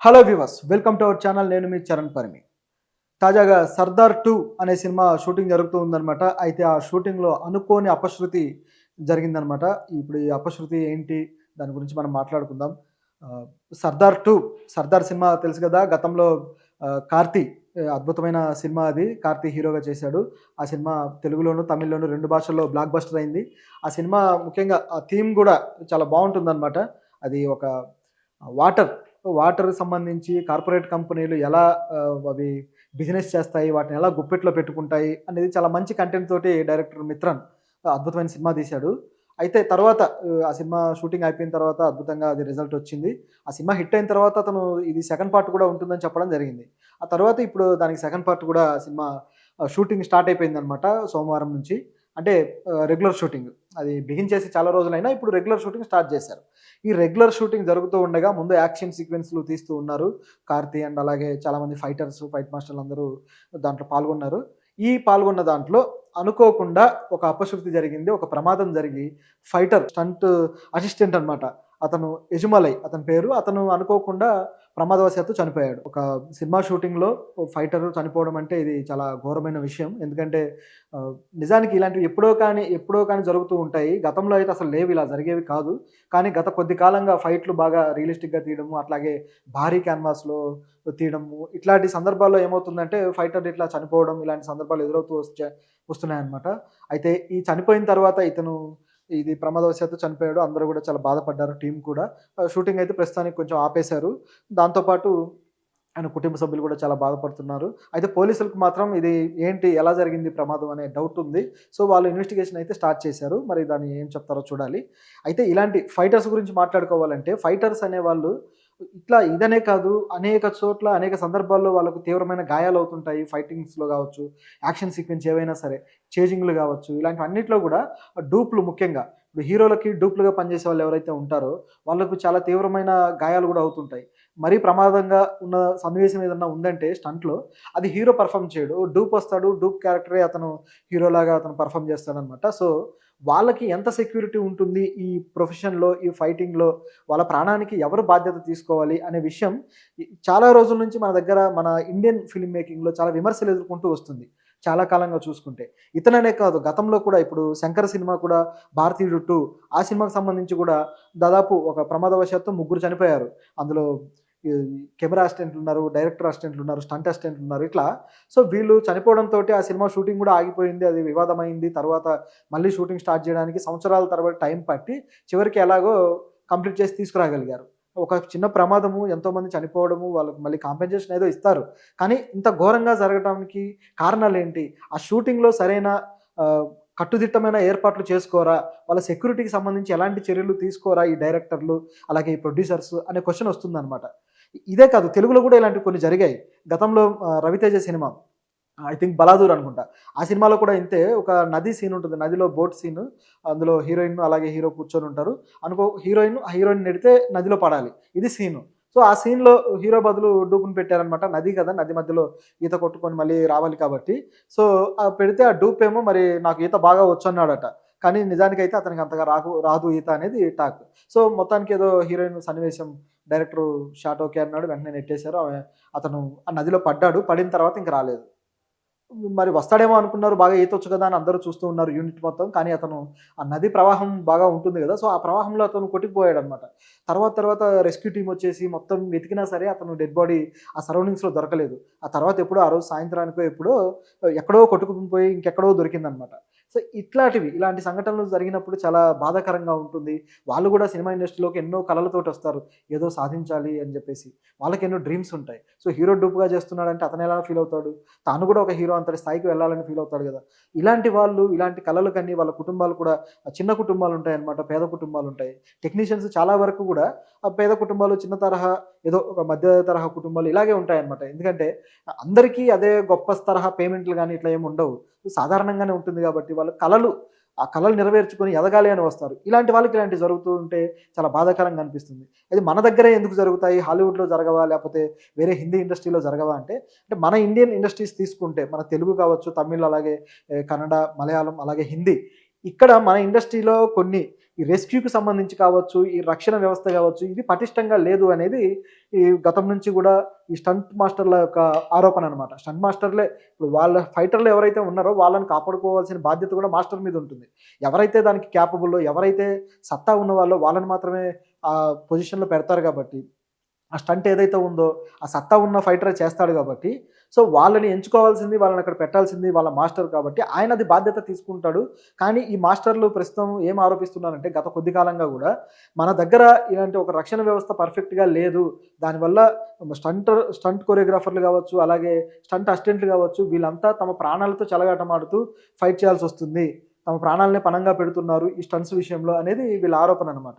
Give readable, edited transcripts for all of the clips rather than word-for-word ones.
Hello viewers, welcome to our channel. నేను మీ చరణ్ పరిమి. తాజాగా 'సర్దార్ 2' అనే సినిమా షూటింగ్ జరుగుతూ ఉందనమాట. అయితే ఆ షూటింగ్‌లో అనుకోని అపశృతి జరిగిందనమాట. ఇప్పుడు ఈ అపశృతి ఏంటి? దాని గురించి మనం మాట్లాడుకుందాం. ఆహ్, 'సర్దార్ 2' 'సర్దార్' సినిమా తెలుసు కదా! గతంలో 'కార్తీ' అద్భుతమైన సినిమా అది. 'కార్తీ' హీరోగా చేశాడు. ఆ సినిమా తెలుగులోను, తమిళ్‌లోను 2 భాషల్లో బ్లాక్ బస్టర్ అయింది. ఆ సినిమా ముఖ్యంగా ఆ థీమ్ గూడా చాలా బావుంటుందనమాట. అది ఒక వాటర్, వాటర్‌కి సంబంధించి కార్పొరేట్ కంపెనీలు ఎలా అవి బిజినెస్ చేస్తాయి, వాటిని ఎలా గుప్పెట్లో పెట్టుకుంటాయి అనేది చాలా మంచి కంటెంట్ తోటి డైరెక్టర్ మిత్రన్ అద్భుతమైన సినిమా తీశాడు. అయితే తర్వాత ఆ సినిమా షూటింగ్ అయిపోయిన తర్వాత అద్భుతంగా అది రిజల్ట్ వచ్చింది. ఆ సినిమా హిట్ అయిన తర్వాత అతను ఇది సెకండ్ పార్ట్ కూడా ఉంటుందని చెప్పడం జరిగింది. ఆ తర్వాత ఇప్పుడు దానికి సెకండ్ పార్ట్ కూడా సినిమా షూటింగ్ స్టార్ట్ అయిపోయిందనమాట సోమవారం నుంచి. అంటే రెగ్యులర్ షూటింగ్. అది బిగిన్ చేసి చాలా రోజులైనా ఇప్పుడు రెగ్యులర్ షూటింగ్ స్టార్ట్ చేశారు. ఈ రెగ్యులర్ షూటింగ్ జరుగుతూ ఉండగా ముందు యాక్షన్ సీక్వెన్స్‌లు తీస్తూ ఉన్నారు. 'కార్తీ' అండ్ అలాగే చాలామంది ఫైటర్స్, ఫైట్ మాస్టర్‌లందరూ దాంట్లో పాల్గొన్నారు. ఈ పాల్గొన్న దాంట్లో అనుకోకుండా ఒక అపశృతి జరిగింది. ఒక ప్రమాదం జరిగి ఫైటర్ స్టంట్ అసిస్టెంట్ అనమాట. అతను ఎజుమలై అతని పేరు. అతను అనుకోకుండా ప్రమాదవశాత్తు చనిపోయాడు. ఒక సినిమా షూటింగ్‌లో ఫైటర్ చనిపోవడం అంటే ఇది చాలా ఘోరమైన విషయం. ఎందుకంటే ఆహ్, నిజానికి ఇలాంటివి ఎప్పుడో కానీ జరుగుతూ ఉంటాయి. గతంలో అయితే అసలు లేవు, ఇలా జరిగేవి కాదు. కానీ గత కొద్ది కాలంగా ఫైట్‌లు బాగా రియలిస్టిక్‌గా తీయడము, అట్లాగే భారీ క్యాన్వాస్‌లో తీయడము, ఇట్లాంటి సందర్భాల్లో ఏమవుతుందంటే ఫైటర్లు ఇట్లా చనిపోవడం, ఇలాంటి సందర్భాలు ఎదురవుతూ వస్తున్నాయన్నమాట. అయితే ఈ చనిపోయిన తర్వాత ఇతను ఇది ప్రమాదవశాత్తు చనిపోయాడు. అందరూ గూడా చాలా బాధపడ్డారు, టీమ్ కూడా. షూటింగ్ అయితే ప్రస్తుతానికి కొంచెం ఆపేశారు. దాంతో పాటు ఆయన కుటుంబ సభ్యులు కూడా చాలా బాధపడుతున్నారు. అయితే పోలీసులకు మాత్రం ఇది ఏంటి, ఎలా జరిగింది ప్రమాదం అనే డౌట్ ఉంది. సో, వాళ్ళు ఇన్వెస్టిగేషన్ అయితే స్టార్ట్ చేశారు. మరి దాన్ని ఏం చెప్తారో చూడాలి. అయితే ఇలాంటి ఫైటర్స్ గురించి మాట్లాడుకోవాలంటే, ఫైటర్స్ అనేవాళ్ళు ఇదనే కాదు, అనేక చోట్ల, అనేక సందర్భాల్లో వాళ్ళకు తీవ్రమైన గాయాలవుతుంటాయి. ఫైటింగ్స్‌లో గావచ్చు, యాక్షన్ సీక్వెన్స్ ఏవైనా సరే, చేజింగ్‌లు గావచ్చు, ఇలాంటివన్నిట్లో గూడా డూప్‌లు ముఖ్యంగా. ఇప్పుడు హీరోలకి డూప్‌లుగా పనిచేసే వాళ్ళు ఎవరైతే ఉంటారో, వాళ్ళకు చాలా తీవ్రమైన గాయాలు గూడా అవుతుంటాయి. మరీ ప్రమాదంగా ఉన్న సన్నివేశం ఏదన్నా ఉందంటే స్టంట్‌లో, అది హీరో పెర్ఫార్మ్ చేయడు. డూప్ వస్తాడు. డూప్ క్యారెక్టరే అతను హీరోలాగా అతను పెర్ఫార్మ్ చేస్తాడనమాట. సో, వాళ్ళకి ఎంత సెక్యూరిటీ ఉంటుంది ఈ ప్రొఫెషన్‌లో, ఈ ఫైటింగ్‌లో, వాళ్ళ ప్రాణానికి ఎవరు బాధ్యత తీసుకోవాలి అనే విషయం చాలా రోజుల నుంచి మన దగ్గర, మన ఇండియన్ ఫిల్మ్ మేకింగ్‌లో చాలా విమర్శలు ఎదుర్కొంటూ వస్తుంది. చాలా కాలంగా చూసుకుంటే. ఇతననే కాదు, గతంలో కూడా ఇప్పుడు 'శంకర్' సినిమా కూడా 'భారతీయుడు 2' ఆ సినిమాకి సంబంధించి కూడా దాదాపు ఒక ప్రమాదవశాత్తు ముగ్గురు చనిపోయారు. అందులో ఈ కెమెరా అసిస్టెంట్లున్నారు, డైరెక్టర్ అసిస్టెంట్లున్నారు, స్టంట్ అసిస్టెంట్లున్నారు ఇట్లా. సో, వీళ్ళు చనిపోవడంతోటి ఆ సినిమా షూటింగ్ గూడా ఆగిపోయింది. అది వివాదమైంది. తర్వాత మళ్ళీ షూటింగ్ స్టార్ట్ జేయడానికి సంవత్సరాల తరబడి టైం పట్టి చివరికి ఎలాగో కంప్లీట్ చేసి తీసుకురాగలిగారు. ఒక చిన్న ప్రమాదము, ఎంతోమంది చనిపోవడము, వాళ్ళకి మళ్ళీ కాంపెన్సేషన్ ఏదో ఇస్తారు. కానీ ఇంత ఘోరంగా జరగటానికి కారణాలేంటి? ఆ షూటింగ్‌లో సరైన ఆహ్, కట్టుదిట్టమైన ఏర్పాట్లు చేసుకోరా? వాళ్ళ సెక్యూరిటీకి సంబంధించి ఎలాంటి చర్యలు తీసుకోరా ఈ డైరెక్టర్లు, అలాగే ఈ ప్రొడ్యూసర్స్ అనే క్వెషన్ వస్తుందనమాట. ఇదే కాదు, తెలుగులో గూడా ఇలాంటివి కొన్ని జరిగాయి. గతంలో 'రవితేజ' సినిమా ఐ థింక్ 'బలాదూర్' అనుకుంటా. ఆ సినిమాలో కూడా ఇంతే, ఒక నది సీన్ ఉంటుంది. నదిలో బోట్ సీన్. అందులో హీరోయిన్ అలాగే హీరో కూర్చొనుంటారు. హీరోయిన్ నెడితే నదిలో పడాలి. ఇది సీను. సో, ఆ సీన్‌లో హీరో బదులు డూప్‌ని పెట్టారనమాట. నది కదా! నది మధ్యలో ఈత కొట్టుకొని మళ్ళీ రావాలి కాబట్టి. సో, పెడితే ఆ డూప్ ఏమో మరి నాకు ఈత బాగా వచ్చన్నాడట. కానీ నిజానికైతే అతనికి అంతగా రాదు ఈత అనేది టాక్. సో, మొత్తానికి ఏదో హీరోయిన్ సన్నివేశం డైరెక్టరు షాట్ ఓకే అన్నాడు. వెంటనే నెట్టేశారు. అతను ఆ నదిలో పడ్డాడు. పడిన తర్వాత ఇంక రాలేదు. మరి వస్తాడేమో అనుకున్నారు. బాగా ఈతొచ్చు కదా అని అందరూ చూస్తూ ఉన్నారు యూనిట్ మొత్తం. కానీ అతను ఆ నది ప్రవాహం బాగా ఉంటుంది గదా! సో, ఆ ప్రవాహంలో అతను కొట్టుకుపోయాడనమాట. తర్వాత రెస్క్యూ టీమ్ వచ్చేసి మొత్తం వెతికినా సరే అతను డెడ్ బాడీ ఆ సరౌండింగ్స్‌లో దొరకలేదు. ఆ తర్వాత ఎప్పుడో ఆ రోజు సాయంత్రానికో ఎప్పుడో ఎక్కడో కొట్టుకుపోయి ఇంకెక్కడో దొరికిందనమాట. సో, ఇలాంటి సంఘటనలు జరిగినప్పుడు చాలా బాధాకరంగా ఉంటుంది. వాళ్ళు గూడా సినిమా ఇండస్ట్రీలోకి ఎన్నో కలలతోటొస్తారు. ఏదో సాధించాలి అని జెప్పేసి. వాళ్ళకెన్నో డ్రీమ్స్ ఉంటాయి. సో, హీరో డూప్‌గా చేస్తున్నాడంటే అతనెలా ఫీల్ అవుతాడు? తాను కూడా ఒక హీరో అంతటి స్థాయికి వెళ్ళాలని ఫీల్ అవుతాడు గదా! ఇలాంటి వాళ్ళు, ఇలాంటి కలలు కని వాళ్ళ కుటుంబాలు కూడా చిన్న కుటుంబాలుంటాయన్నమాట. పేద కుటుంబాలుంటాయి. టెక్నీషియన్స్ చాలా వరకు గూడా పేద కుటుంబాలు, చిన్న తరహా, ఏదో ఒక మధ్య తరహా కుటుంబాలు ఇలాగే ఉంటాయన్నమాట. ఎందుకంటే అందరికీ అదే గొప్ప తరహా పేమెంట్‌లు గాని ఇట్లా ఏమి ఉండవు. సాధారణంగానే ఉంటుంది గాబట్టి వాళ్ళ కలలు, ఆ కలలు నెరవేర్చుకొని ఎదగాలి అని వస్తారు. ఇలాంటి వాళ్ళకి ఇలాంటివి జరుగుతూ ఉంటే చాలా బాధాకరంగా అనిపిస్తుంది. అది మన దగ్గరే ఎందుకు జరుగుతాయి? హాలీవుడ్‌లో జరగవా? లేపోతే వేరే హిందీ ఇండస్ట్రీలో జరగవా? అంటే మన ఇండియన్ ఇండస్ట్రీస్ తీసుకుంటే మన తెలుగు కావచ్చు, తమిళ్, అలాగే కన్నడ, మలయాళం, అలాగే హిందీ. ఇక్కడ మన ఇండస్ట్రీలో కొన్ని ఈ రెస్క్యూకి సంబంధించి కావచ్చు, ఈ రక్షణ వ్యవస్థ కావచ్చు, ఇది పటిష్టంగా లేదు అనేది ఈ గతం నుంచి కూడా ఈ స్టంట్ మాస్టర్ల యొక్క ఆరోపణ అనమాట. స్టంట్ మాస్టర్లే ఇప్పుడు వాళ్ళ ఫైటర్లు ఎవరైతే ఉన్నారో వాళ్ళని కాపాడుకోవాల్సిన బాధ్యత కూడా మాస్టర్ మీద ఉంటుంది. ఎవరైతే దానికి క్యాపబుల్లో, ఎవరైతే సత్తా ఉన్నవాళ్ళో వాళ్ళని మాత్రమే ఆ పొజిషన్‌లో పెడతారు కాబట్టి ఆ స్టంట్ ఏదైతే ఉందో, ఆ సత్తా ఉన్న ఫైటరే చేస్తాడు కాబట్టి, సో వాళ్ళని ఎంచుకోవాల్సింది, వాళ్ళని అక్కడ పెట్టాల్సింది వాళ్ళ మాస్టర్ కాబట్టి, ఆయన అది బాధ్యత తీసుకుంటాడు. కానీ ఈ మాస్టర్లు ప్రస్తుతం ఏం ఆరోపిస్తున్నారంటే, గత కొద్ది కాలంగా గూడా, మన దగ్గర ఇలాంటి ఒక రక్షణ వ్యవస్థ పర్ఫెక్ట్‌గా లేదు. దానివల్ల స్టంట్ కొరియోగ్రాఫర్‌లు గావచ్చు, అలాగే స్టంట్ అసిస్టెంట్లు గావచ్చు, వీళ్ళంతా తమ ప్రాణాలతో చెలగాటమాడుతూ ఫైట్ చేయాల్సొస్తుంది. తమ ప్రాణాలనే పణంగా పెడుతున్నారు ఈ స్టంట్స్ విషయంలో అనేది వీళ్ళ ఆరోపణ అనమాట.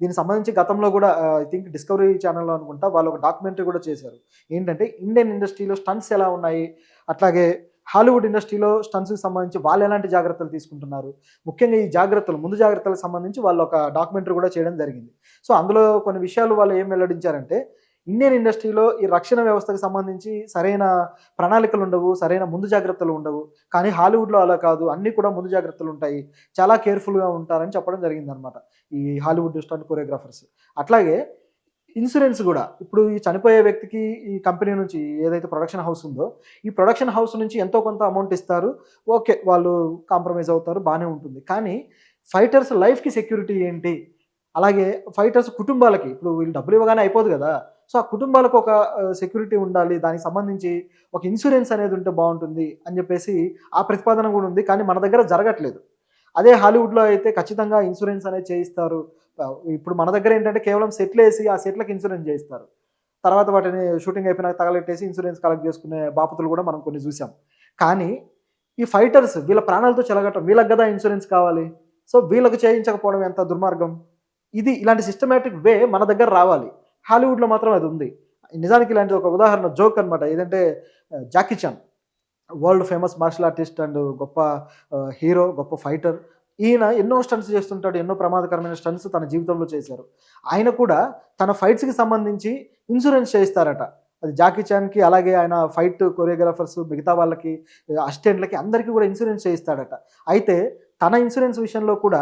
దీనికి సంబంధించి గతంలో గూడా ఐ థింక్ డిస్కవరీ ఛానెల్‌లో అనుకుంటా వాళ్ళు ఒక డాక్యుమెంటరీ గూడా చేశారు. ఏంటంటే ఇండియన్ ఇండస్ట్రీలో స్టంట్స్ ఎలా ఉన్నాయి? అట్లాగే హాలీవుడ్ ఇండస్ట్రీలో స్టంట్స్‌కి సంబంధించి వాళ్ళెలాంటి జాగ్రత్తలు తీసుకుంటున్నారు? ముఖ్యంగా ఈ జాగ్రత్తలు, ముందు జాగ్రత్తలకు సంబంధించి వాళ్ళొక డాక్యుమెంటరీ గూడా చేయడం జరిగింది. సో, అందులో కొన్ని విషయాలు వాళ్ళు ఏం వెల్లడించారంటే, ఇండియన్ ఇండస్ట్రీలో ఈ రక్షణ వ్యవస్థకు సంబంధించి సరైన ప్రణాళికలుండవు, సరైన ముందు జాగ్రత్తలు ఉండవు. కానీ హాలీవుడ్‌లో అలా కాదు. అన్నీ కూడా ముందు జాగ్రత్తలుంటాయి. చాలా కేర్‌ఫుల్‌గా ఉంటారని చెప్పడం జరిగిందనమాట. ఈ హాలీవుడ్ స్టంట్ కొరియోగ్రాఫర్స్. అట్లాగే ఇన్స్యూరెన్స్ గూడా. ఇప్పుడు ఈ చనిపోయే వ్యక్తికి ఈ కంపెనీ నుంచి ఏదైతే ప్రొడక్షన్ హౌస్ ఉందో, ఈ ప్రొడక్షన్ హౌస్ నుంచి ఎంతో కొంత అమౌంట్ ఇస్తారు. ఓకే. వాళ్ళు కాంప్రమైజ్ అవుతారు. బానే ఉంటుంది. కానీ ఫైటర్స్ లైఫ్‌కి సెక్యూరిటీ ఏంటి? అలాగే ఫైటర్స్ కుటుంబాలకి ఇప్పుడు వీళ్ళు డబ్బులు ఇవ్వగానే అయిపోదు గదా! సో, ఆ కుటుంబాలకు ఒక సెక్యూరిటీ ఉండాలి. దానికి సంబంధించి ఒక ఇన్స్యూరెన్స్ అనేది ఉంటే బావుంటుంది అని జెప్పేసి ఆ ప్రతిపాదన గూడా ఉంది. కానీ మన దగ్గర జరగట్లేదు. అదే హాలీవుడ్‌లో అయితే ఖచ్చితంగా ఇన్స్యూరెన్స్ అనేది చేయిస్తారు. ఇప్పుడు మన దగ్గర ఏంటంటే కేవలం సెట్లేసి ఆ సెట్‌లకి ఇన్స్యూరెన్స్ జేయిస్తారు. తర్వాత వాటిని షూటింగ్ అయిపోయినాక తగలెట్టేసి ఇన్స్యూరెన్స్ కలెక్ట్ జేసుకునే బాపతులు గూడా మనం కొన్ని జూసాం. కానీ ఈ ఫైటర్స్ వీళ్ళ ప్రాణాలతో చెలగటం వీళ్ళకి గదా ఇన్స్యూరెన్స్ కావాలి. సో, వీళ్ళకి చేయించకపోవడం ఎంత దుర్మార్గం. ఇలాంటి సిస్టమాటిక్ వే మన దగ్గర రావాలి. హాలీవుడ్‌లో మాత్రం అది ఉంది. నిజానికి ఇలాంటి ఒక ఉదాహరణ జోక్ అనమాట. ఏదంటే 'Jackie Chan' world famous martial artist and గొప్ప హీరో, గొప్ప ఫైటర్. ఈయన ఎన్నో స్టంట్స్ చేస్తుంటాడు. ఎన్నో ప్రమాదకరమైన స్టంట్స్ తన జీవితంలో చేశారు. ఆయన కూడా తన ఫైట్స్‌కి సంబంధించి ఇన్స్యూరెన్స్ చేయిస్తారట. అది 'జాకీ చాన్‌కి' అలాగే ఆయన ఫైట్ కొరియోగ్రాఫర్స్ మిగతా వాళ్ళకి, అసిస్టెంట్‌లకి అందరికీ కూడా ఇన్స్యూరెన్స్ చేయిస్తాడట. అయితే తన ఇన్స్యూరెన్స్ విషయంలో కూడా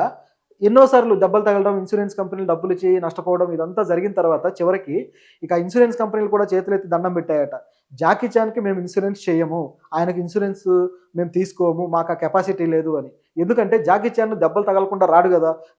ఎన్నో సార్లు దెబ్బలు తగలడం, ఇన్స్యూరెన్స్ కంపెనీలు డబ్బులిచ్చి నష్టపోవడం ఇదంతా జరిగిన తర్వాత చివరికి ఇక ఇన్స్యూరెన్స్ కంపెనీలు కూడా చేతులెత్తి దండం పెట్టాయట. 'జాకీ చాన్‌కి మేము ఇన్స్యూరెన్స్ చేయము. ఆయనకి ఇన్స్యూరెన్స్ మేము తీసుకోము. మాకు ఆ కెపాసిటీ లేదు' అని. ఎందుకంటే 'జాకీ చాన్' దెబ్బలు తగలకుండా రాడు గదా!